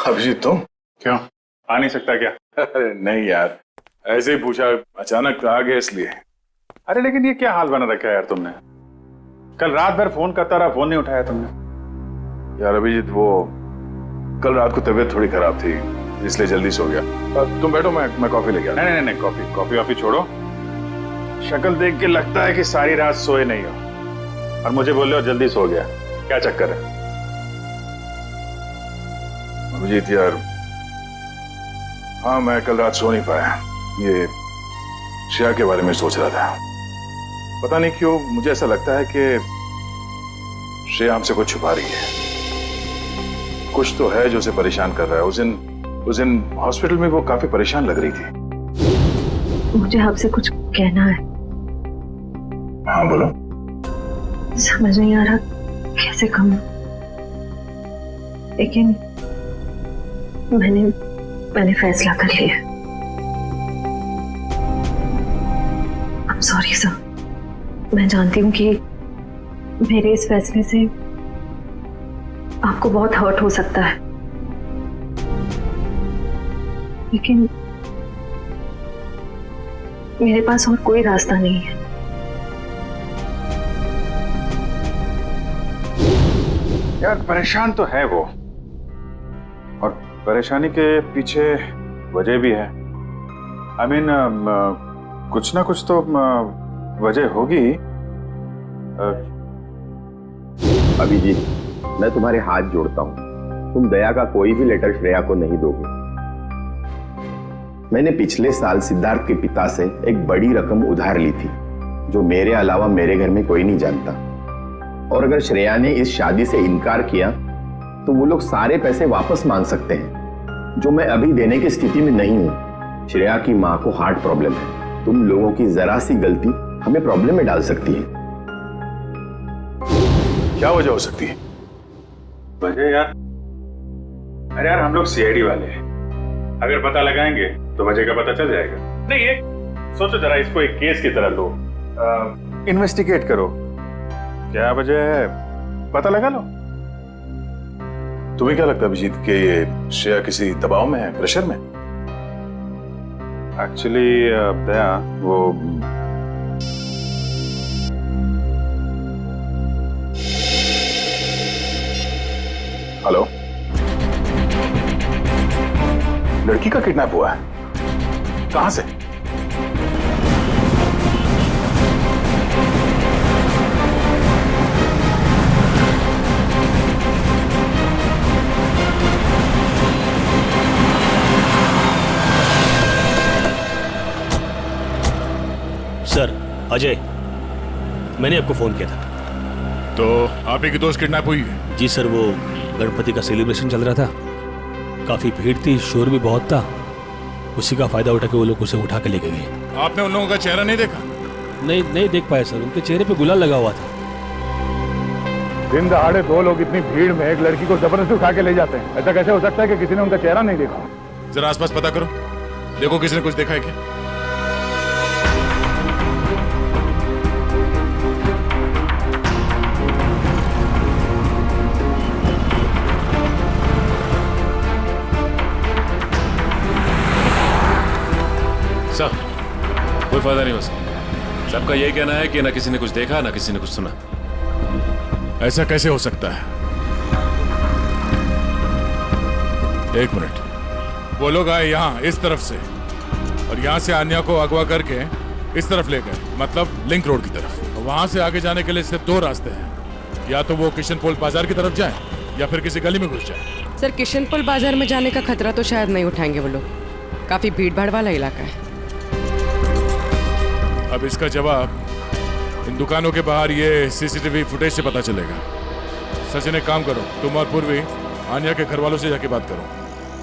अभिजीत तुम? क्यों, आ नहीं सकता क्या? अरे नहीं यार, ऐसे ही पूछा, अचानक आ गया इसलिए। अरे लेकिन ये क्या हाल बना रखा है यार तुमने? कल रात भर फोन करता रहा, फोन नहीं उठाया तुमने। यार अभिजीत, वो कल रात को तबीयत थोड़ी खराब थी, इसलिए जल्दी सो गया। तुम बैठो, मैं कॉफी लेके आता। नहीं नहीं नहीं, कॉफी वॉफी छोड़ो। शक्ल देख के लगता है कि सारी रात सोए नहीं हो और मुझे बोल रहे हो जल्दी सो गया। क्या चक्कर है? अभिजीत यार, हाँ मैं कल रात सो नहीं पाया। ये श्रेया के बारे में सोच रहा था। पता नहीं क्यों मुझे ऐसा लगता है कि श्रेया हमसे कुछ छुपा रही है। कुछ तो है जो उसे परेशान कर रहा है। उस दिन हॉस्पिटल में वो काफी परेशान लग रही थी। मुझे आपसे कुछ कहना है। हाँ बोलो। समझ नहीं आ रहा कैसे कहूं, लेकिन मैंने फैसला कर लिया। I'm sorry सर, मैं जानती हूँ कि मेरे इस फैसले से आपको बहुत हर्ट हो सकता है, लेकिन मेरे पास और कोई रास्ता नहीं है। यार परेशान तो है वो, और परेशानी के पीछे वजह भी है। आई मीन कुछ ना कुछ तो वजह होगी। अभिजीत, मैं तुम्हारे हाथ जोड़ता हूं, तुम दया का कोई भी लेटर श्रेया को नहीं दोगे। मैंने पिछले साल सिद्धार्थ के पिता से एक बड़ी रकम उधार ली थी, जो मेरे अलावा मेरे घर में कोई नहीं जानता। और अगर श्रेया ने इस शादी से इनकार किया तो वो लोग सारे पैसे वापस मांग सकते हैं, जो मैं अभी देने की स्थिति में नहीं हूं। श्रेया की मां को हार्ट प्रॉब्लम है। तुम लोगों की जरा सी गलती हमें प्रॉब्लम में डाल सकती है। क्या वजह हो सकती है? वजह यार, अरे यार हम लोग सीआईडी वाले हैं, अगर पता लगाएंगे तो वजह का पता चल जाएगा। नहीं ये सोचो जरा, इसको एक केस की तरह लो, इन्वेस्टिगेट करो, क्या वजह है पता लगा लो। तुम्हें क्या लगता है अभिजीत कि ये श्रेया किसी दबाव में है, प्रेशर में? एक्चुअली दया, वो हेलो, लड़की का किडनैप हुआ है? कहां से? सर अजय, मैंने आपको फोन किया था। तो आप ही की दोस्त किडनैप हुई है? जी सर, वो गणपति का सेलिब्रेशन चल रहा था, काफी भीड़ थी, शोर भी बहुत था, उसी का फायदा उठा के वो लोग उसे उठा के लेके गए। आपने उन लोगों का चेहरा नहीं देखा? नहीं देख पाया सर, उनके चेहरे पे गुलाल लगा हुआ था। दिन दहाड़े दो लोग इतनी भीड़ में एक लड़की को जबरदस्ती उठा के ले जाते हैं, ऐसा कैसे हो सकता है कि किसी ने उनका चेहरा नहीं देखा? जरा आसपास पता करो, देखो किसी ने कुछ देखा है क्या। सर कोई फायदा नहीं हो सकता। सबका यही कहना है कि ना किसी ने कुछ देखा ना किसी ने कुछ सुना। ऐसा कैसे हो सकता है? एक मिनट, वो लोग आए यहाँ इस तरफ से और यहाँ से आन्या को अगवा करके इस तरफ ले गए, मतलब लिंक रोड की तरफ। वहां से आगे जाने के लिए सिर्फ दो रास्ते हैं, या तो वो किशनपोल बाजार की तरफ जाए या फिर किसी गली में घुस जाए। सर किशनपोल बाजार में जाने का खतरा तो शायद नहीं उठाएंगे वो लोग, काफी भीड़ भाड़ वाला इलाका है। अब इसका जवाब इन दुकानों के बाहर ये सीसीटीवी फुटेज से पता चलेगा। सचिन एक काम करो, तुम और पूर्वी आन्या के घर वालों से जाके बात करो,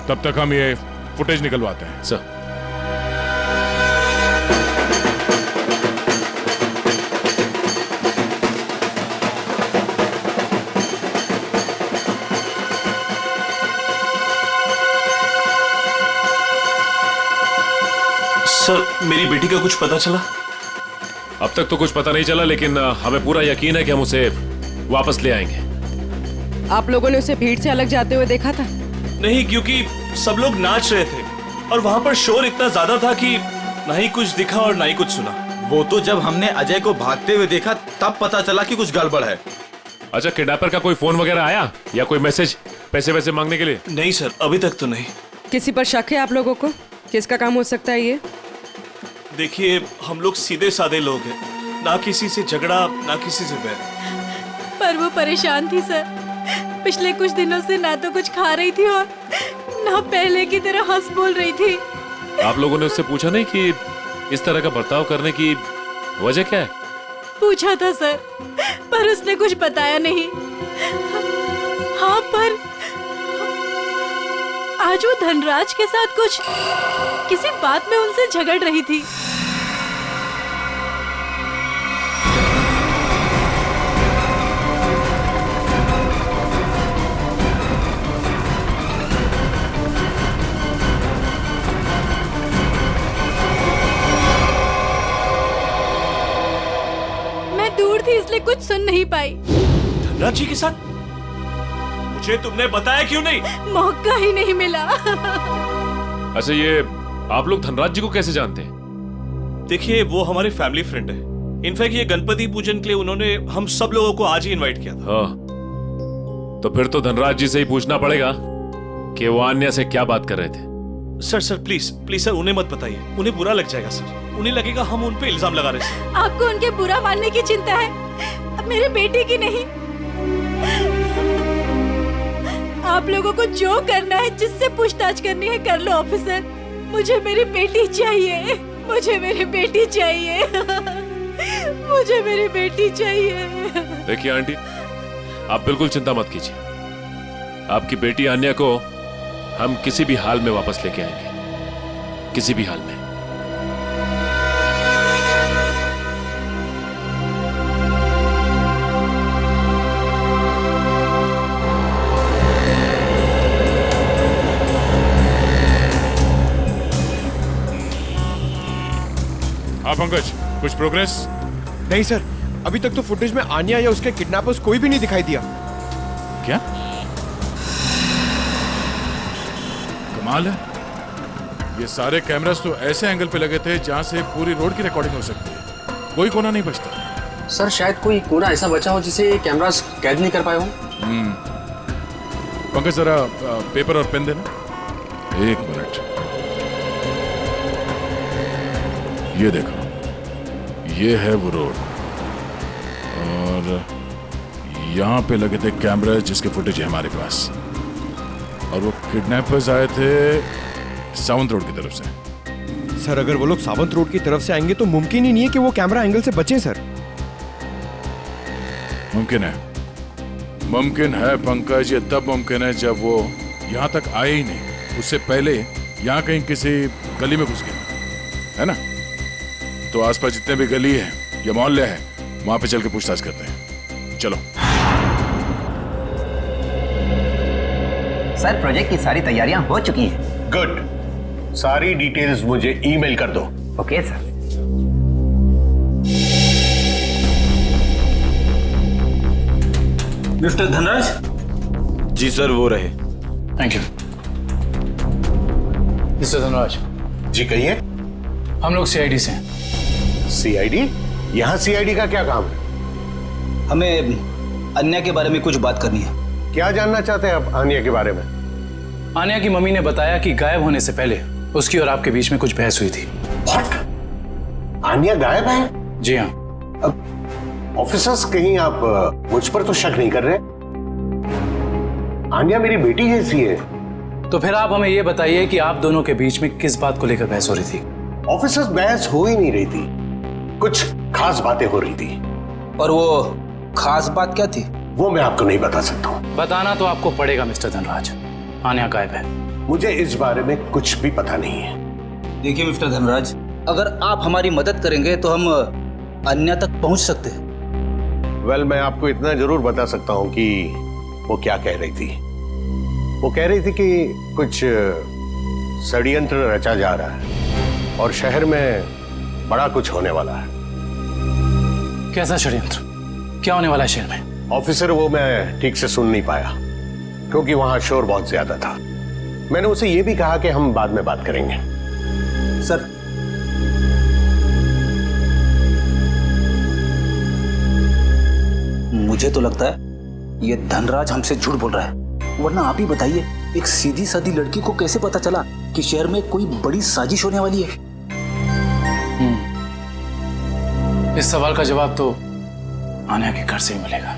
तब तक हम ये फुटेज निकलवाते हैं। सर सर मेरी बेटी का कुछ पता चला? अब तक तो कुछ पता नहीं चला, लेकिन हमें पूरा यकीन है कि हम उसे वापस ले आएंगे। आप लोगों ने उसे भीड़ से अलग जाते हुए देखा था? नहीं, क्योंकि सब लोग नाच रहे थे और वहां पर शोर इतना ज्यादा था कि ना ही कुछ दिखा और ना ही कुछ सुना। वो तो जब हमने अजय को भागते हुए देखा तब पता चला कि कुछ गड़बड़ है। अच्छा, किडनैपर का कोई फोन वगैरह आया या कोई मैसेज पैसे वैसे मांगने के लिए? नहीं सर, अभी तक तो नहीं। किसी पर शक है आप लोगों को? किसका काम हो सकता है ये? देखिए, हम लोग सीधे साधे लोग हैं, ना किसी से झगड़ा ना किसी से बैर। पर वो परेशान थी सर। पिछले कुछ दिनों से ना तो कुछ खा रही थी और ना पहले की तरह हंस बोल रही थी। आप लोगों ने उससे पूछा नहीं कि इस तरह का बर्ताव करने की वजह क्या है? पूछा था सर, पर उसने कुछ बताया नहीं। हाँ, पर आज वो धनराज के साथ कुछ किसी बात में उनसे झगड़ रही थी। दूर थी इसलिए कुछ सुन नहीं पाई। धनराज जी के साथ? मुझे तुमने बताया क्यों नहीं? मौका ही नहीं मिला। अच्छा, ये आप लोग धनराज जी को कैसे जानते हैं? देखिए, वो हमारे फैमिली फ्रेंड है। इनफैक्ट ये गणपति पूजन के लिए उन्होंने हम सब लोगों को आज ही इनवाइट किया था। हाँ, तो फिर तो धनराज जी से ही पूछना पड़ेगा कि वो आन्या से क्या बात कर रहे थे। सर प्लीज सर, उन्हें मत बताइए, उन्हें बुरा लग जाएगा सर। उन्हें लगेगा हम उन पे इल्जाम लगा रहे हैं। आपको उनके बुरा मानने की चिंता है, अब मेरे बेटे की नहीं। आप लोगों को जो करना है, जिससे पूछताछ करनी है कर लो ऑफिसर। मुझे मेरी बेटी चाहिए, मुझे मेरी बेटी चाहिए, मुझे मेरी बेटी चाहिए। देखिए आंटी, आप बिल्कुल चिंता मत कीजिए। आपकी बेटी आन्या को हम किसी भी हाल में वापस लेके आएंगे, किसी भी हाल में। हाँ पंकज, कुछ प्रोग्रेस? नहीं सर, अभी तक तो फुटेज में आन्या या उसके किडनैपर्स कोई भी नहीं दिखाई दिया। क्या कमाल है, ये सारे कैमरास तो ऐसे एंगल पे लगे थे जहां से पूरी रोड की रिकॉर्डिंग हो सकती है। कोई कोना नहीं बचता। सर, शायद कोई कोना ऐसा बचा हो जिसे कैमरास कैद नहीं कर पाए हो। पंकज, जरा पेपर और पेन देना। एक मिनट, ये देखो, ये है वो रोड और यहाँ पे लगे थे कैमरा जिसके फुटेज है हमारे पास। और वो किडनैपर्स आए थे सावंत रोड की तरफ से। सर, अगर वो लोग सावंत रोड की तरफ से आएंगे तो मुमकिन ही नहीं है कि वो कैमरा एंगल से बचे। सर, मुमकिन है, मुमकिन है पंकज। ये तब मुमकिन है जब वो यहाँ तक आए ही नहीं, उससे पहले यहाँ कहीं किसी गली में घुस गए, है ना? तो आसपास जितने भी गली है या मोहल्ले हैं, वहां पे चल के पूछताछ करते हैं। चलो। सर, प्रोजेक्ट की सारी तैयारियां हो चुकी हैं। गुड, सारी डिटेल्स मुझे ईमेल कर दो। Okay sir. मिस्टर धनराज? जी सर, वो रहे। Thank you. मिस्टर धनराज जी कहिए। हम लोग सीआईडी से हैं। सीआईडी? यहाँ सीआईडी का क्या काम है? हमें अन्या के बारे में कुछ बात करनी है। क्या जानना चाहते हैं आप आन्या के बारे में? आन्या की मम्मी ने बताया कि गायब होने से पहले उसकी और आपके बीच में कुछ बहस हुई थी। What? आन्या गायब है? जी हाँ। अब ऑफिसर्स, कहीं आप मुझ पर तो शक नहीं कर रहे? आन्या मेरी बेटी जैसी है। तो फिर आप हमें ये बताइए कि आप दोनों के बीच में किस बात को लेकर बहस हो रही थी? ऑफिसर्स, बहस हो ही नहीं रही थी, कुछ खास बातें हो रही थी। और वो खास बात क्या थी? वो मैं आपको नहीं बता सकता हूँ। बताना तो आपको पड़ेगा मिस्टर धनराज। आन्या गायब है। मुझे इस बारे में कुछ भी पता नहीं है। देखिए मिस्टर धनराज, अगर आप हमारी मदद करेंगे तो हम अन्या तक पहुंच सकते हैं। वेल, मैं आपको इतना जरूर बता सकता हूँ कि वो क्या कह रही थी। वो कह रही थी कि कुछ षड्यंत्र रचा जा रहा है और शहर में बड़ा कुछ होने वाला है। कैसा षड्यंत्र? क्या होने वाला है शहर में? ऑफिसर, वो मैं ठीक से सुन नहीं पाया क्योंकि वहां शोर बहुत ज्यादा था। मैंने उसे ये भी कहा कि हम बाद में बात करेंगे। सर, मुझे तो लगता है ये धनराज हमसे झूठ बोल रहा है, वरना आप ही बताइए, एक सीधी सादी लड़की को कैसे पता चला कि शहर में कोई बड़ी साजिश होने वाली है? इस सवाल का जवाब तो आन्या के घर से ही मिलेगा।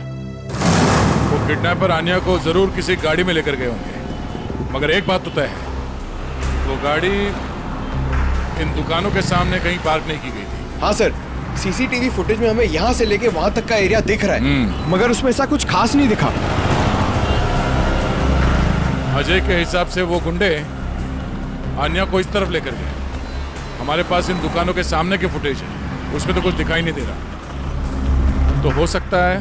वो किडनैपर आन्या को जरूर किसी गाड़ी में लेकर गए होंगे, मगर एक बात तो तय है, वो गाड़ी इन दुकानों के सामने कहीं पार्क नहीं की गई थी। हाँ सर, सीसीटीवी फुटेज में हमें यहाँ से लेके वहां तक का एरिया दिख रहा है, मगर उसमें ऐसा कुछ खास नहीं दिखा। अजय के हिसाब से वो गुंडे आन्या को इस तरफ लेकर गए। हमारे पास इन दुकानों के सामने के फुटेज है, उसमें तो कुछ दिखाई नहीं दे रहा। तो हो सकता है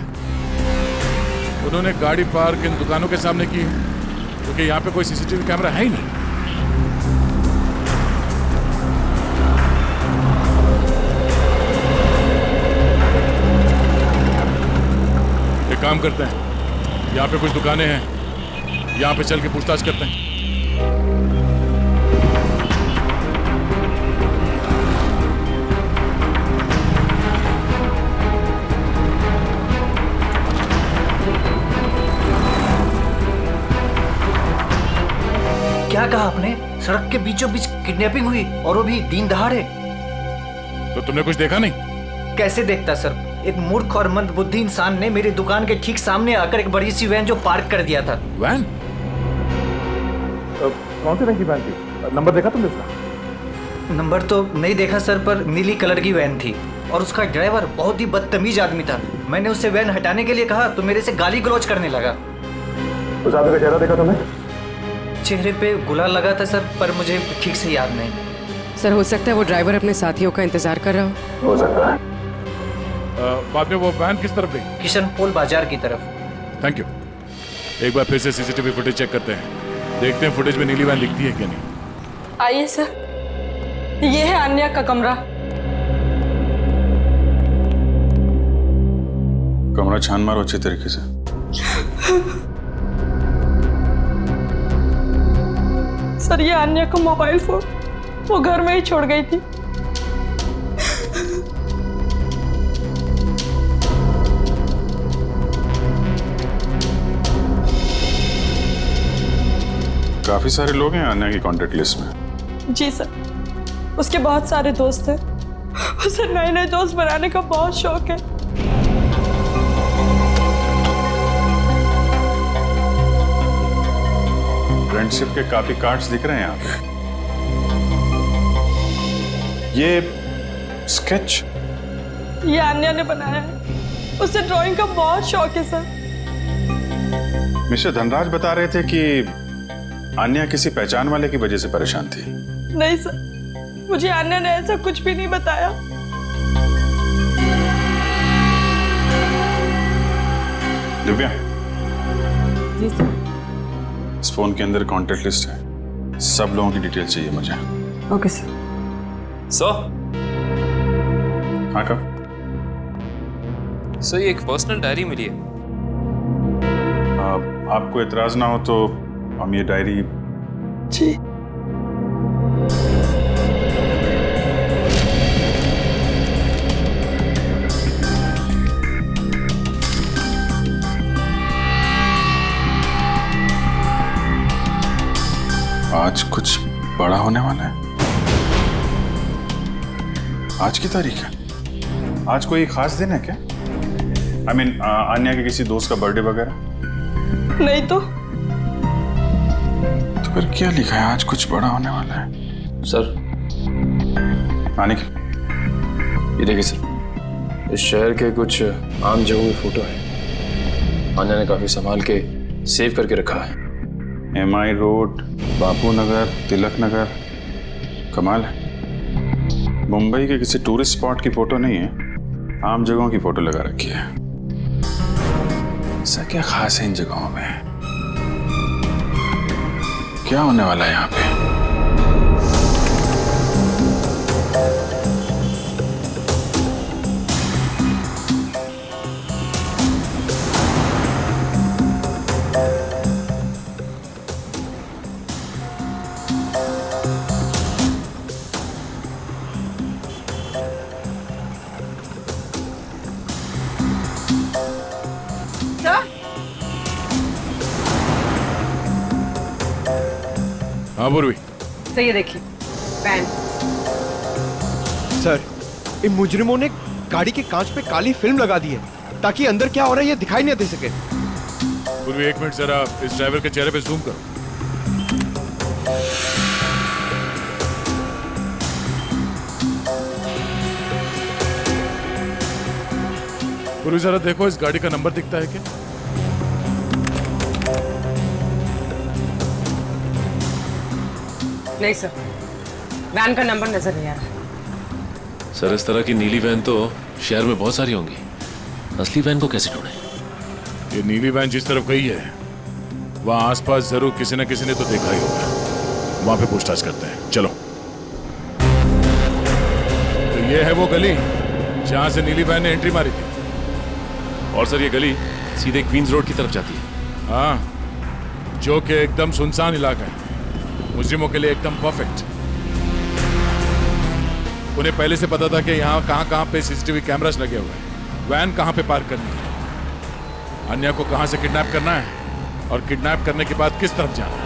उन्होंने गाड़ी पार्क इन दुकानों के सामने की, क्योंकि यहाँ पे कोई सीसीटीवी कैमरा है ही नहीं। एक काम करते हैं, यहाँ पे कुछ दुकानें हैं, यहाँ पे चल के पूछताछ करते हैं। क्या कहा आपने? सड़क के बीचों बीच किडनैपिंग हुई, और वो भी दिन दहाड़े? तो तुमने कुछ देखा नहीं? कैसे देखता सर, एक मूर्ख और मंदबुद्धि इंसान ने मेरी दुकान के ठीक सामने आकर एक बड़ी सी वैन जो पार्क कर दिया था। वैन? कौन सी रंग की वैन थी? नंबर देखा तुमने उसका? नंबर तो नहीं देखा सर, पर नीली कलर की वैन थी और उसका ड्राइवर बहुत ही बदतमीज आदमी था। मैंने उससे वैन हटाने के लिए कहा तो मेरे से गाली गलौज करने लगा। उस आदमी का चेहरा देखा तुमने? चेहरे पे गुलाल लगा था सर, पर मुझे ठीक से याद नहीं। सर, हो सकता है वो ड्राइवर अपने साथियों का इंतजार कर रहा हो सकता है। बाद में वो वैन किस तरफ गई? किशन पोल बाजार की तरफ। Thank you. एक बार फिर से सीसीटीवी फुटेज चेक करते हैं, देखते हैं फुटेज में नीली वैन दिखती है क्या नहीं। आइए सर, ये है आन्या का कमरा। कमरा छान मारो अच्छे तरीके से। सर, ये आन्या का मोबाइल फोन वो घर में ही छोड़ गई थी। काफी सारे लोग हैं आन्या की कांटेक्ट लिस्ट में। जी सर, उसके बहुत सारे दोस्त हैं। उसे नए नए दोस्त बनाने का बहुत शौक है। फ्रेंडशिप के काफी कार्ड्स दिख रहे हैं यहाँ पे। ये स्केच ये आन्या ने बनाया है। उसे ड्राइंग का बहुत शौक है सर। मिस्टर धनराज बता रहे थे कि आन्या किसी पहचान वाले की वजह से परेशान थी। नहीं सर, मुझे आन्या ने ऐसा कुछ भी नहीं बताया। दिव्या, जी सर। इस फोन के अंदर कॉन्टेक्ट लिस्ट है, सब लोगों की डिटेल चाहिए मुझे। Okay sir. हाँ कब? सर, ये एक पर्सनल डायरी मिली है। आपको एतराज ना हो तो हम ये डायरी। जी। आज कुछ बड़ा होने वाला है। आज की तारीख है? आज कोई खास दिन है क्या? I mean, आन्या के किसी दोस्त का बर्थडे वगैरह? नहीं तो फिर क्या लिखा है? आज कुछ बड़ा होने वाला है। सर, आने की ये देखिए सर, इस शहर के कुछ आम जगहों की फोटो है। आन्या ने काफी संभाल के सेव करके रखा है। MI road, Bapu Nagar, Tilak Nagar. कमाल है, मुंबई के किसी टूरिस्ट स्पॉट की फोटो नहीं है, आम जगहों की फोटो लगा रखी है। ऐसा क्या खास है इन जगहों में? क्या होने वाला है यहाँ पे? हाँ पूर्वी। सर ये देखिए वैन। सर इन मुजरिमों ने गाड़ी के कांच पे काली फिल्म लगा दी है ताकि अंदर क्या हो रहा है ये दिखाई नहीं दे सके। पूर्वी 1 मिनट जरा इस ड्राइवर के चेहरे पे जूम करो। पूर्वी जरा देखो इस गाड़ी का नंबर दिखता है क्या? नहीं सर, वैन का नंबर नजर नहीं आ रहा। सर इस तरह की नीली वैन तो शहर में बहुत सारी होंगी, असली वैन को कैसे ढूंढें? ये नीली वैन जिस तरफ गई है वहां आसपास जरूर किसी न किसी ने तो देखा ही होगा। वहां पे पूछताछ करते हैं, चलो। तो ये है वो गली जहां से नीली वैन ने एंट्री मारी थी। और सर ये गली सीधे क्वींस रोड की तरफ जाती है। हाँ, जो कि एकदम सुनसान इलाका है, मुजरिमों के लिए एकदम परफेक्ट। उन्हें पहले से पता था कि यहाँ कहाँ पे सीसीटीवी कैमरास लगे हुए हैं, वैन कहाँ पे पार्क करनी है, अन्या को कहाँ से किडनैप करना है और किडनैप करने के बाद किस तरफ जाना है।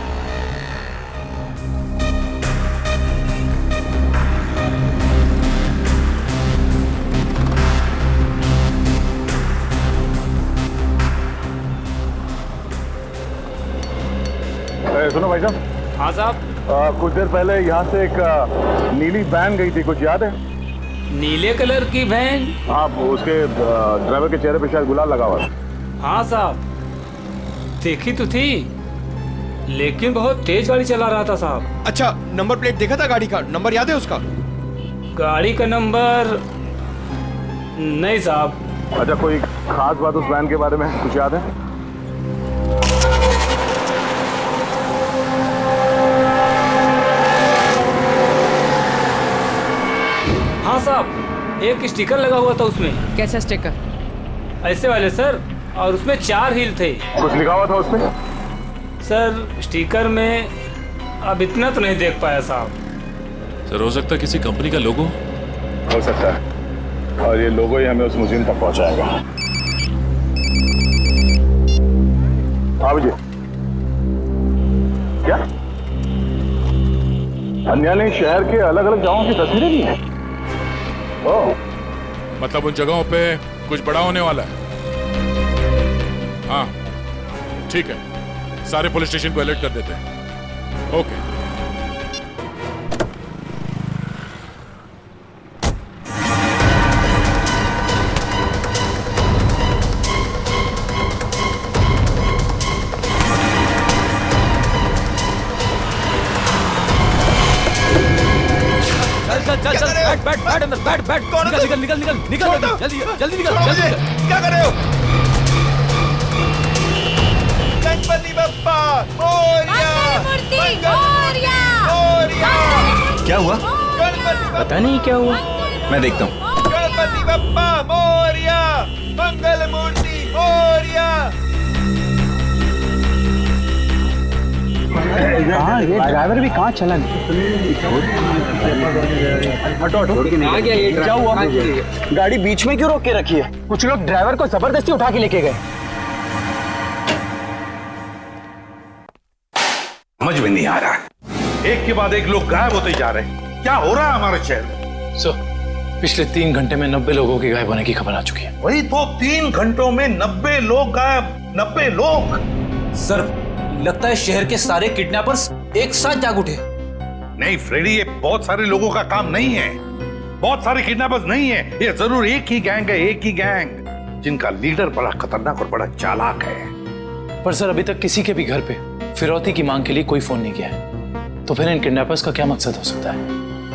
सुनो भाई साहब। हाँ साहब। कुछ देर पहले यहाँ से एक नीली वैन गई थी, कुछ याद है? नीले कलर की वैन? हाँ, उसके ड्राइवर के चेहरे पे शायद गुलाल लगा हुआ है। हाँ साहब, देखी तो थी लेकिन बहुत तेज गाड़ी चला रहा था साहब। अच्छा, नंबर प्लेट देखा था गाड़ी का? नंबर याद है उसका? गाड़ी का नंबर नहीं साहब। अच्छा, कोई खास बात उस वैन के बारे में कुछ याद है? हाँ साहब, एक स्टिकर लगा हुआ था उसमें। कैसा स्टिकर? ऐसे वाले सर, और उसमें 4 हील थे। कुछ लिखा हुआ था उसमें? सर स्टिकर में अब इतना तो नहीं देख पाया साहब। सर हो सकता है किसी कंपनी का लोगो हो सकता है, और ये लोगो ही हमें उस म्यूजियम तक पहुंचाएगा। हाँ विजय, क्या अन्या ने शहर के अलग अलग जगहों की तस्वीरें दी हैं? मतलब उन जगहों पे कुछ बड़ा होने वाला है। हाँ ठीक है, सारे पुलिस स्टेशन को अलर्ट कर देते हैं। ओके। बैठ अंदर, बैठ निकल जल्दी क्या कर रहे हो? गणपति बप्पा मोरया! क्या हुआ? पता नहीं क्या हुआ, मैं देखता हूँ। गणपति बप्पा मोरया! मंगल मूर्ति मोरया! ड्राइवर भी कहाँ चला गया? क्या हुआ? गाड़ी बीच में क्यों रोक के रखी है? कुछ लोग ड्राइवर को जबरदस्ती उठा के लेके गए। समझ में नहीं आ रहा, एक के बाद एक लोग गायब होते जा रहे हैं। क्या हो रहा है हमारे शहर में? पिछले 3 घंटे में 90 लोगों के गायब होने की खबर आ चुकी है। वही तो, 3 घंटों में 90 लोग गायब। 90 लोग? सर लगता है शहर के सारे किडनैपर्स एक साथ जाग उठे। नहीं फ्रेडी, ये बहुत सारे लोगों का काम नहीं है, बहुत सारे किडनैपर्स नहीं है, ये जरूर एक ही गैंग है, एक ही गैंग जिनका लीडर बड़ा खतरनाक और बड़ा चालाक है। पर सर अभी तक किसी के भी घर पे फिरौती की मांग के लिए कोई फोन नहीं किया है, तो फिर इन किडनैपर्स का क्या मकसद हो सकता है?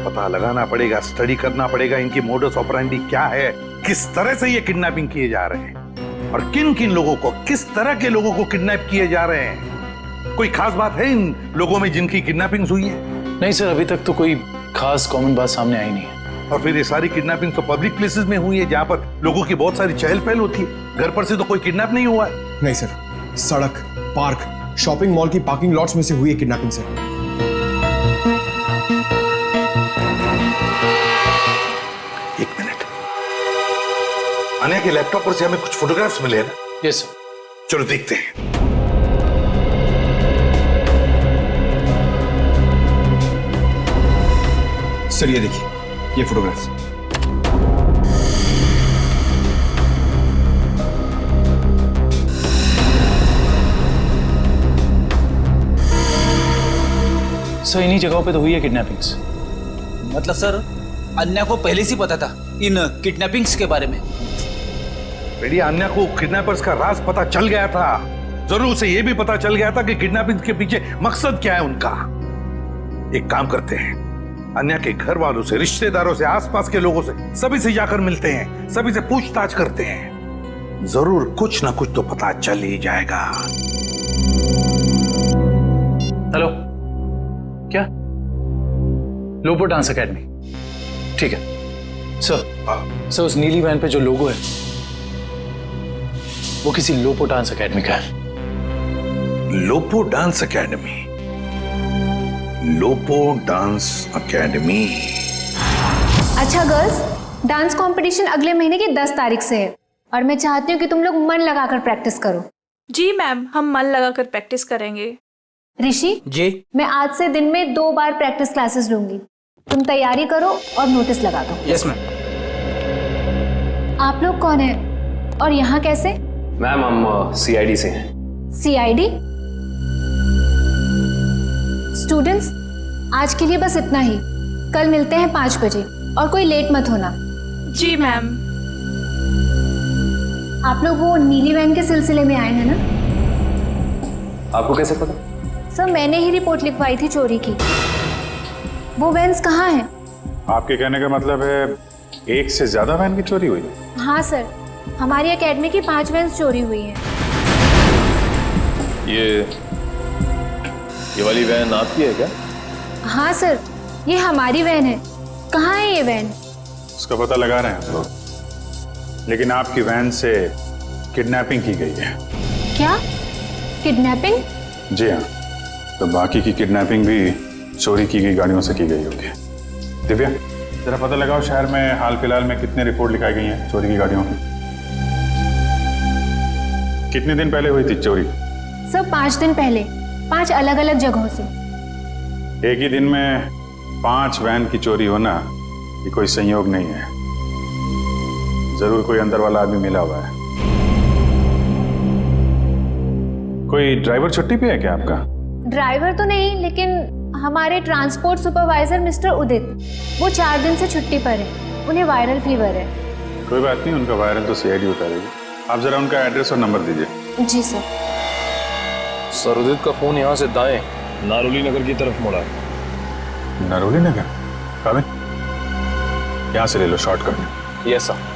पता लगाना पड़ेगा, स्टडी करना पड़ेगा इनकी मोडस ऑपरेंडी क्या है, किस तरह से ये किडनैपिंग किए जा रहे हैं और किन किन लोगों को, किस तरह के लोगों को किडनैप किए जा रहे हैं। कोई खास बात है इन लोगों में जिनकी किडनैपिंग हुई है? नहीं सर, अभी तक तो कोई खास कॉमन बात सामने आई नहीं है। और फिर ये सारी किडनैपिंग तो पब्लिक प्लेसेस में हुई है जहां पर लोगों की बहुत सारी चहल पहल होती है। घर पर से तो कोई किडनैप नहीं हुआ है। नहीं सर, सड़क, पार्क, शॉपिंग मॉल की पार्किंग लॉट्स में से हुई है किडनैपिंग सर। एक मिनट, अन्या के लैपटॉप पर से हमें कुछ फोटोग्राफ्स मिले हैं ना? Yes sir. चलो देखते हैं। सर ये देखिए, ये फोटोग्राफ्स। सर इन्हीं जगहों पे तो हुई है किडनैपिंग्स। मतलब सर अन्या को पहले से पता था इन किडनैपिंग्स के बारे में? बेटी अन्या को किडनैपर्स का राज पता चल गया था। जरूर उसे यह भी पता चल गया था कि किडनैपिंग के पीछे मकसद क्या है उनका। एक काम करते हैं, अन्या के घर वालों से, रिश्तेदारों से, आसपास के लोगों से, सभी से जाकर मिलते हैं, सभी से पूछताछ करते हैं। जरूर कुछ ना कुछ तो पता चल ही जाएगा। हेलो, क्या? लोपो डांस एकेडमी, ठीक है सर। उस नीली वैन पे जो लोगो है वो किसी लोपो डांस एकेडमी का है। Lopo dance academy? Lopo dance academy. अच्छा गर्ल्स, डांस कंपटीशन अगले महीने की 10 तारीख से है और मैं चाहती हूँ कि तुम लोग मन लगाकर प्रैक्टिस करो। जी मैम, हम मन लगाकर प्रैक्टिस करेंगे। ऋषि जी, मैं आज से दिन में 2 बार प्रैक्टिस क्लासेस लूंगी। तुम तैयारी करो और नोटिस लगा दो। Yes ma'am. आप लोग कौन है और यहाँ कैसे? मैम हम सीआईडी से हैं। सीआईडी? स्टूडेंट्स, आज के लिए बस इतना ही। कल मिलते हैं 5 बजे और कोई लेट मत होना। जी मैम। आप लोग वो नीली वैन के सिलसिले में आए हैं ना? आपको कैसे पता? सर मैंने ही रिपोर्ट लिखवाई थी चोरी की। वो वैन्स कहाँ हैं? आपके कहने का मतलब है एक से ज्यादा वैन की चोरी हुई? हाँ सर, हमारी एकेडमी की 5 वैन्स चोरी हुई हैं। ये वाली वैन आपकी है क्या? हाँ सर, ये हमारी वैन है। कहाँ है ये वैन? उसका पता लगा रहे हैं हम लोग, लेकिन आपकी वैन से किडनैपिंग की गई है। क्या? किडनैपिंग? जी हाँ, तो बाकी की किडनैपिंग भी चोरी की गई गाड़ियों से की गई होगी। दिव्या, जरा पता लगाओ शहर में हाल फिलहाल में कितने रिपोर्ट लिखाई गई हैं चोरी की गाड़ियों की। कितने दिन पहले हुई थी चोरी? सर 5 दिन पहले, 5 अलग अलग जगहों से। एक ही दिन में 5 वैन की चोरी होना ये कोई संयोग नहीं है। जरूर कोई अंदर वाला आदमी मिला हुआ है। कोई ड्राइवर छुट्टी पे है क्या आपका? ड्राइवर तो नहीं, लेकिन हमारे ट्रांसपोर्ट सुपरवाइजर मिस्टर उदित, वो 4 दिन से छुट्टी पर है। उन्हें वायरल फीवर है। कोई बात नहीं, उनका वायरल तो सीआईडी उतारेगी। आप जरा उनका एड्रेस और नंबर दीजिए। जी सर। सर उदित का फोन यहाँ से दाएं नारोली नगर की तरफ मुड़ा है। नारोली नगर? काबिन, यहाँ से ले लो शॉर्टकट। Yes sir.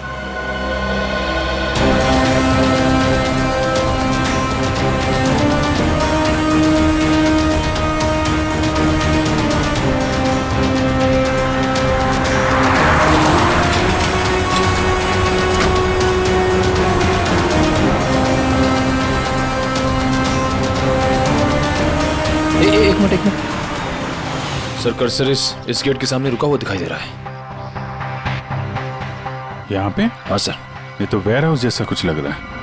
एक मिनट। सर कर्सर इस गेट के सामने रुका हुआ दिखाई दे रहा है। यहाँ पे? हाँ सर। ये तो वेयर हाउस जैसा कुछ लग रहा है।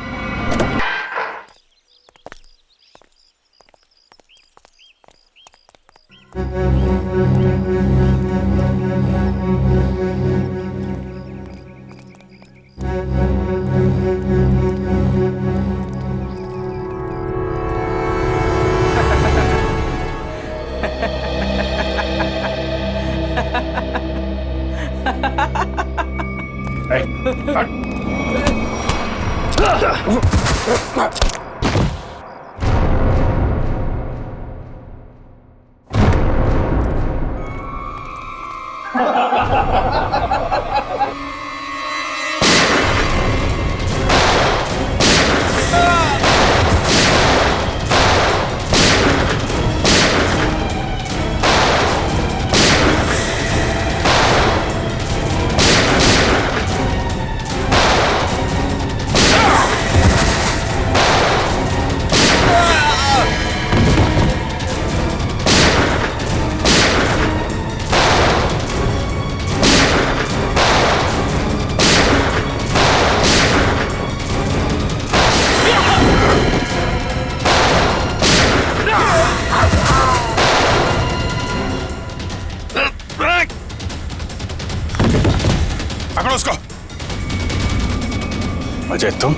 अजय तुम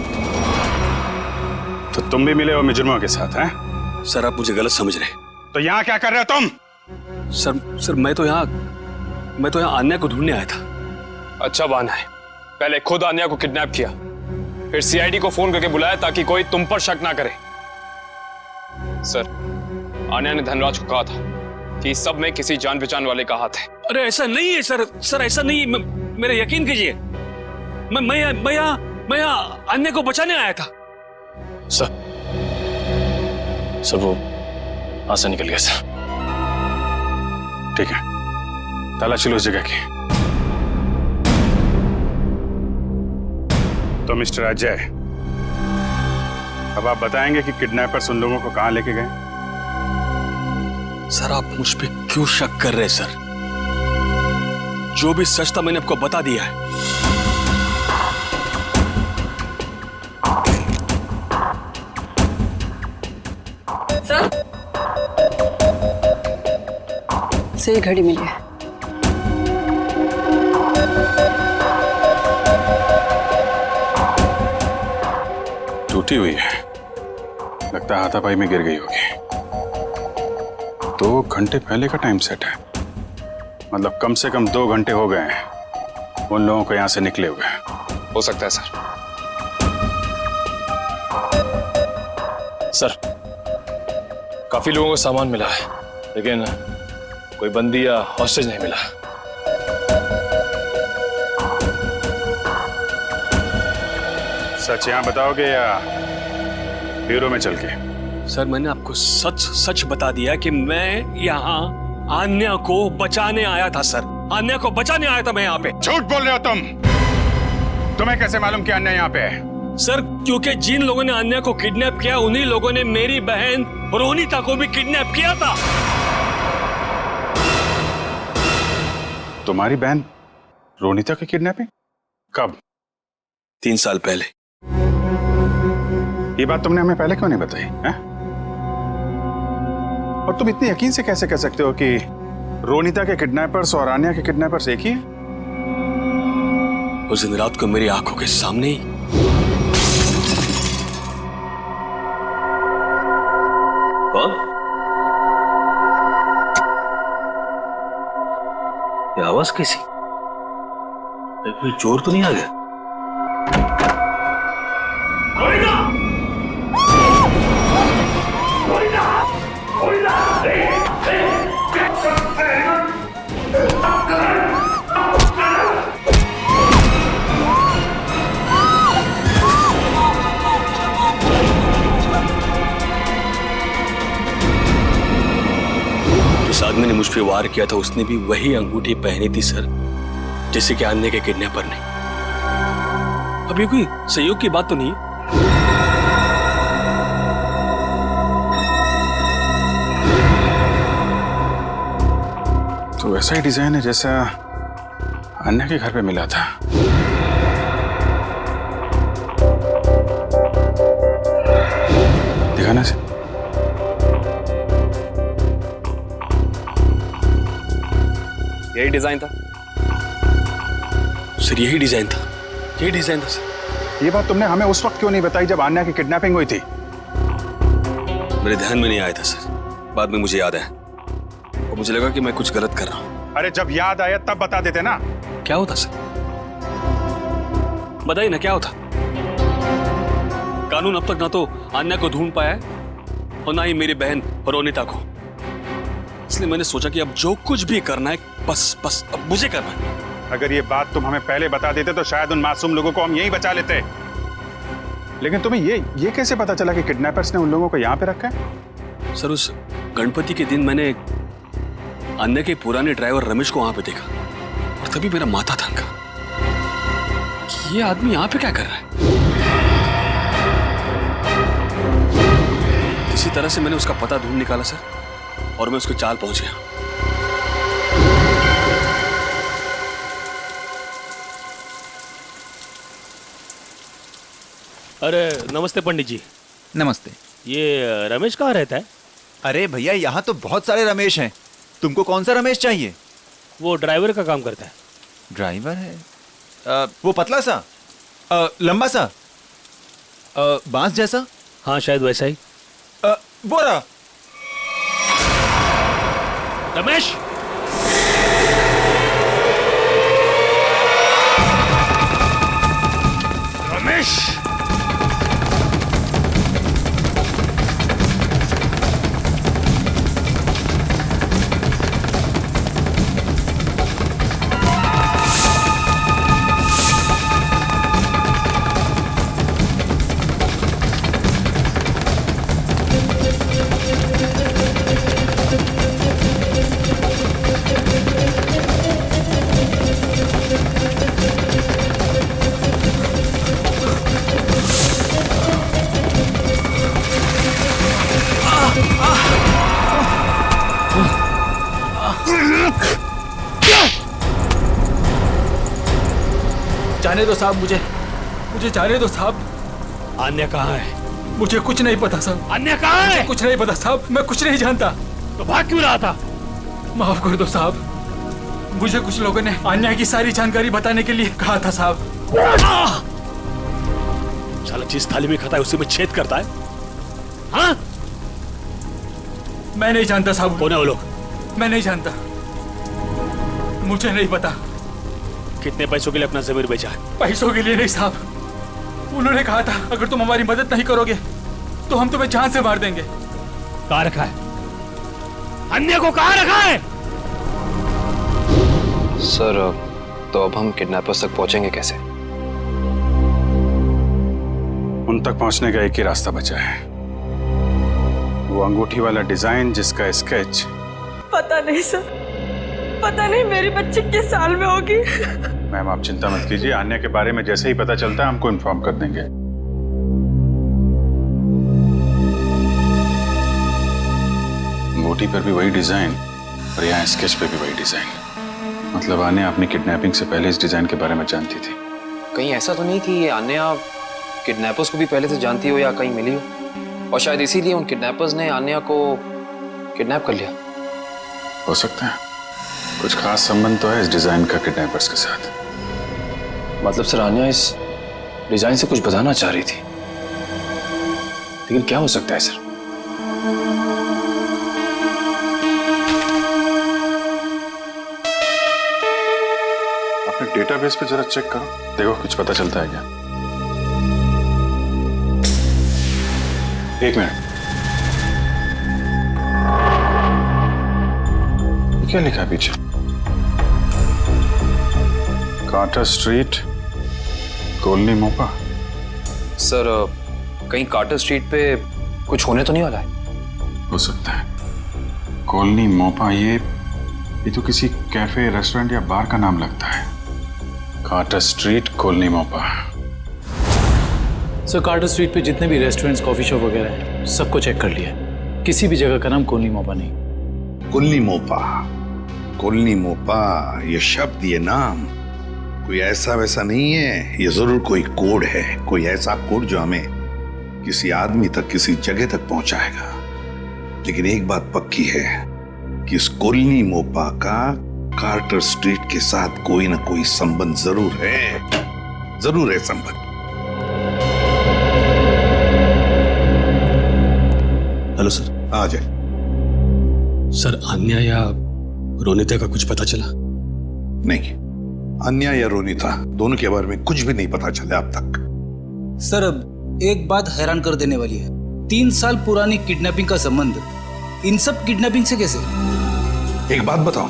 तो तुम भी मिले हो मुजरिमों के साथ हैं? सर आप मुझे गलत समझ रहे। तो यहाँ क्या कर रहे हो तुम? सर मैं तो यहाँ आन्या को ढूंढने आया था। अच्छा बहाना है, पहले खुद आन्या को किडनैप किया, फिर सीआईडी को फोन करके बुलाया ताकि कोई तुम पर शक ना करे। सर आन्या ने धनराज को कहा था कि इस सब में किसी जान पहचान वाले का हाथ है। अरे ऐसा नहीं है सर ऐसा नहीं है, मेरा यकीन कीजिए। मैं यहाँ आन्या को बचाने आया था। सर वो हाथ से निकल गया सर। ठीक है, तलाशी लो उस जगह की। तो मिस्टर अजय, अब आप बताएंगे कि किडनैपर्स उन लोगों को कहां लेके गए? सर आप मुझ पे क्यों शक कर रहे हैं सर? जो भी सच था मैंने आपको बता दिया है। सर से ये घड़ी मिली है। टूटी हुई है, लगता है हाथापाई में गिर गई होगी। 2 घंटे पहले का टाइम सेट है, मतलब कम से कम 2 घंटे हो गए हैं उन लोगों को यहां से निकले हुए। हो सकता है सर। सर काफी लोगों को सामान मिला है, लेकिन कोई बंदी या हॉस्टेज नहीं मिला। सच यहां बताओगे या ब्यूरो में चल के? सर मैंने आपको सच बता दिया कि मैं यहाँ आन्या को बचाने आया था सर। आन्या को बचाने आया था मैं यहाँ पे। झूठ बोल रहे हो तुम। तुम्हें कैसे मालूम कि आन्या यहाँ पे है? सर क्योंकि जिन लोगों ने आन्या को किडनैप किया उन्हीं लोगों ने मेरी बहन रोनिता को भी किडनैप किया था। तुम्हारी बहन रोनिता की किडनैपिंग कब? 3 साल पहले। ये बात तुमने हमें पहले क्यों नहीं बताई है? और तुम इतने यकीन से कैसे कह सकते हो कि रोनिता के किडनैपर्स और आन्या के किडनैपर्स एक ही है? उस दिन रात को मेरी आंखों के सामने ही कौन? ये आवाज कैसी? कोई चोर तो नहीं आ गया? जिस आदमी ने मुझ पे वार किया था उसने भी वही अंगूठी पहनी थी सर, जैसे कि आन्या के किडनैपर ने। अब ये कोई सहयोग की बात तो नहीं? तो वैसा ही डिजाइन है जैसा आन्या के घर पे मिला था। दिखाना से। यही डिजाइन था सर, यही डिजाइन था सर। ये बात तुमने हमें उस वक्त क्यों नहीं बताई जब आन्या की किडनैपिंग हुई थी? मेरे ध्यान में नहीं आया था सर, बाद में मुझे याद आया और मुझे लगा कि मैं कुछ गलत कर रहा हूं। अरे जब याद आया तब बता देते ना। क्या होता सर? बताइए ना क्या होता। कानून अब तक ना तो आन्या को ढूंढ पाया है और ना ही मेरी बहन रोनिता को। इसलिए मैंने सोचा कि अब जो कुछ भी करना है बस अब मुझे करना है। अगर ये बात तुम हमें पहले बता देते तो शायद उन मासूम लोगों को हम यहीं बचा लेते। लेकिन तुम्हें ये कैसे पता चला कि किडनैपर्स ने उन लोगों को यहाँ पे रखा है? सर उस गणपति के दिन मैंने आन्या के पुराने ड्राइवर रमेश को वहां पे देखा और तभी मेरा माथा थनका कि ये आदमी यहाँ पे क्या कर रहा है। किसी तरह से मैंने उसका पता ढूंढ निकाला सर और मैं उसके चाल पहुंच गया। अरे नमस्ते पंडित जी। नमस्ते। ये रमेश कहाँ रहता है? अरे भैया यहाँ तो बहुत सारे रमेश हैं, तुमको कौन सा रमेश चाहिए? वो ड्राइवर का काम करता है। ड्राइवर है? वो पतला सा, लंबा सा? बांस जैसा? हाँ शायद वैसा ही। वो रहा। रमेश, रमेश, जाने दो साहब, मुझे जाने दो साहब। अन्य कहाँ है? मुझे कुछ नहीं पता साहब। अन्य कहाँ है? कुछ नहीं पता साहब, मैं कुछ नहीं जानता। तो भाग क्यों रहा था? माफ कर दो साहब, मुझे कुछ लोगों ने अन्य की सारी जानकारी बताने के लिए कहा था साहब। साला जिस थाली में खाता है उसी में छेद करता है। हाँ? मैं नहीं जानता साहब। कौन है वो लोग? मैं नहीं जानता, मुझे नहीं पता। कितने पैसों के लिए अपना जमीर बेचा है? पैसों के लिए नहीं साहब, उन्होंने कहा था अगर तुम हमारी मदद नहीं करोगे तो हम तुम्हें जान से मार देंगे। कहाँ रखा है? अन्य को कहाँ रखा है? सर, तो अब हम किडनैपर्स तक पहुंचेंगे कैसे? उन तक पहुंचने का एक ही रास्ता बचा है, वो अंगूठी वाला डिजाइन जिसका स्केच। पता नहीं सर, पता नहीं मेरी बच्ची किस साल में होगी। मैम आप चिंता मत कीजिए, आन्या के बारे में जैसे ही पता चलता है हमको इन्फॉर्म कर देंगे। अंगूठी पर भी वही डिजाइन और यहाँ स्केच पे भी वही डिजाइन। मतलब आन्या अपनी किडनैपिंग से पहले इस डिजाइन के बारे में जानती थी। कहीं ऐसा तो नहीं कि ये आन्या किडनैपर्स को भी पहले से जानती हो या कहीं मिली हो, और शायद इसीलिए उन किडनैपर्स ने आन्या को किडनैप कर लिया? हो सकता है, कुछ खास संबंध तो है इस डिजाइन का किडनैपर्स के साथ। मतलब सर, आन्या इस डिजाइन से कुछ बताना चाह रही थी, लेकिन क्या हो सकता है सर? अपने डेटाबेस पे जरा चेक करो, देखो कुछ पता चलता है क्या। एक मिनट, क्या लिखा है पीछे? कार्टर स्ट्रीट, कॉलोनी मोपा। सर, कहीं कार्टर स्ट्रीट पे कुछ होने तो नहीं वाला है? हो सकता है, कॉलोनी मोपा, ये तो किसी कैफे, रेस्टोरेंट या बार का नाम लगता है। कार्टर स्ट्रीट, कॉलोनी मोपा। सर, कार्टर स्ट्रीट पे जितने भी रेस्टोरेंट्स, कॉफी शॉप वगैरह हैं, सबको चेक कर लिया, किसी भी जगह का नाम कॉलोनी मोपा नहीं। कॉलोनी मोपा, कॉलोनी मोपा, ये शब्द, ये नाम कोई ऐसा वैसा नहीं है, ये जरूर कोई कोड है, कोई ऐसा कोड जो हमें किसी आदमी तक, किसी जगह तक पहुंचाएगा। लेकिन एक बात पक्की है कि इस कॉलोनी मोपा का कार्टर स्ट्रीट के साथ कोई ना कोई संबंध जरूर है संबंध। Hello sir. आ जाए। सर, अन्या या रोनिता का कुछ पता चला? नहीं, अन्या या रोनिता दोनों के बारे में कुछ भी नहीं पता चला अब तक। सर, अब एक बात हैरान कर देने वाली है, 3 साल पुरानी किडनैपिंग का संबंध इन सब किडनैपिंग से कैसे? एक बात बताओ,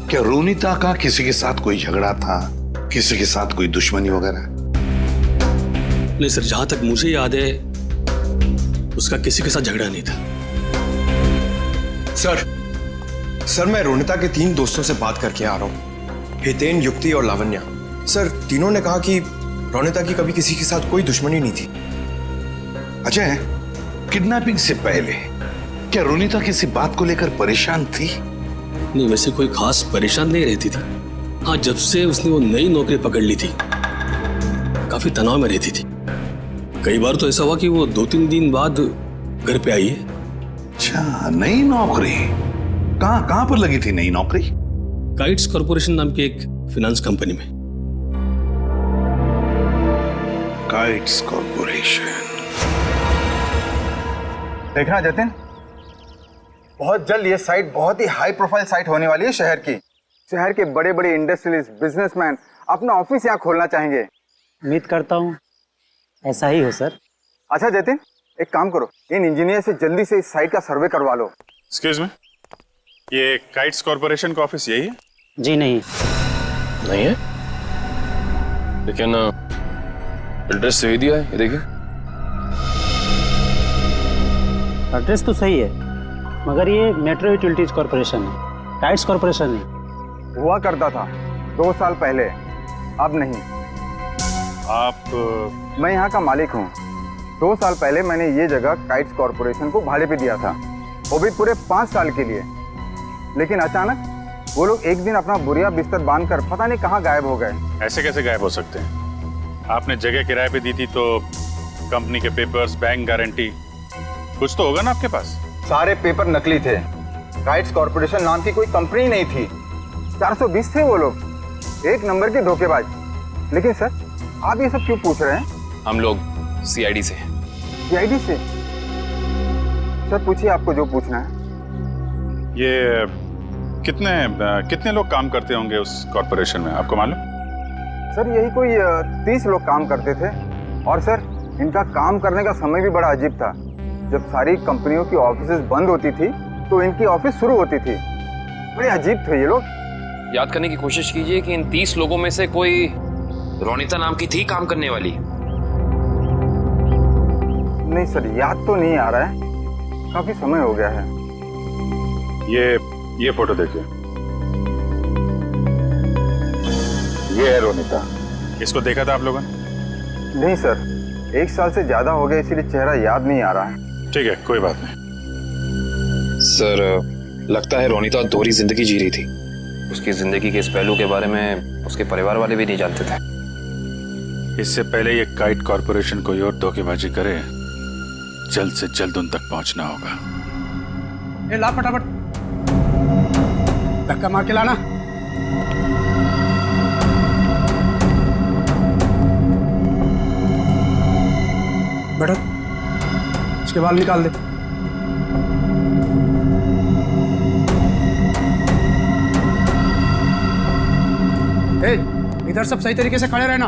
क्या रोनिता का किसी के साथ कोई झगड़ा था, किसी के साथ कोई दुश्मनी वगैरह? नहीं सर, जहां तक मुझे याद है उसका किसी के साथ झगड़ा नहीं था। सर, मैं रोनिता के 3 दोस्तों से बात करके आ रहा हूँ, हितेन, युक्ति और लावण्या। सर, तीनों ने कहा कि रोनिता की कभी किसी के साथ कोई दुश्मनी नहीं थी। अजय, किडनैपिंग से पहले क्या रोनिता किसी बात को लेकर परेशान थी? नहीं, वैसे कोई खास परेशान नहीं रहती थी। हाँ, जब से उसने वो नई नौकरी पकड़ ली थी काफी तनाव में रहती थी। कई बार तो ऐसा हुआ कि वो 2-3 दिन बाद घर पे आई है। अच्छा, नई नौकरी? कहां पर लगी थी नई नौकरी? काइट्स कॉर्पोरेशन नाम की एक फाइनेंस कंपनी में। Kites corporation. देखना जतिन, बहुत जल्द ये साइट बहुत ही हाई प्रोफाइल साइट होने वाली है शहर की। शहर के बड़े बड़े इंडस्ट्रियलिस्ट, बिजनेसमैन अपना ऑफिस यहाँ खोलना चाहेंगे। उम्मीद करता हूँ ऐसा ही हो सर। अच्छा जतिन, एक काम करो, इन इंजीनियर से जल्दी से इस साइट का सर्वे करवा लो। एक्सक्यूज मी, ये काइट्स कॉर्पोरेशन का ऑफिस यही है? जी नहीं है, लेकिन एड्रेस सही दिया है, ये देखिए। एड्रेस तो सही है, मगर ये मेट्रो यूटिलिटीज कॉर्पोरेशन है, काइट्स कॉर्पोरेशन नहीं। हुआ करता था 2 साल पहले, अब नहीं। आप? मैं यहाँ का मालिक हूँ। 2 साल पहले मैंने ये जगह काइट्स कॉर्पोरेशन को भाड़े पे दिया था, वो भी पूरे 5 साल के लिए। लेकिन अचानक वो लोग एक दिन अपना बोरिया बिस्तर बांधकर पता नहीं कहाँ गायब हो गए। ऐसे कैसे गायब हो सकते हैं? आपने जगह किराए पे दी थी तो कंपनी के पेपर्स, बैंक गारंटी, कुछ तो होगा ना आपके पास? सारे पेपर नकली थे। काइट्स कॉर्पोरेशन नाम की कोई कंपनी नहीं थी। 420 थे वो लोग, एक नंबर के धोखेबाज। लेकिन सर, आप ये सब क्यों पूछ रहे हैं? हम लोग सीआईडी से। सीआईडी से? सर पूछिए आपको जो पूछना है। ये कितने लोग काम करते होंगे उस कॉर्पोरेशन में, आपको मालूम? सर यही कोई 30 लोग काम करते थे। और सर इनका काम करने का समय भी बड़ा अजीब था। जब सारी कंपनियों की ऑफिसेज बंद होती थी तो इनकी ऑफिस शुरू होती थी। बड़े अजीब थे ये लोग। याद करने की कोशिश कीजिए कि इन 30 लोगों में से कोई रोनिता नाम की थी काम करने वाली? नहीं सर, याद तो नहीं आ रहा है, काफी समय हो गया है। ये फोटो देखिए, ये है रोनिता। इसको देखा था आप लोगों ने? नहीं सर, 1 साल से ज्यादा हो गया, इसीलिए चेहरा याद नहीं आ रहा है। ठीक है, कोई बात नहीं। सर लगता है रोनिता दोहरी जिंदगी जी रही थी। उसकी जिंदगी के इस पहलू के बारे में उसके परिवार वाले भी नहीं जानते थे। इससे पहले ये काइट कॉर्पोरेशन कोई और धोखेबाजी करे, जल्द से जल्द उन तक पहुंचना होगा। ला फटाफट धक्का मार के लाना। बैठो, इसके बाल निकाल दे। इधर सब सही तरीके से खड़े रहना।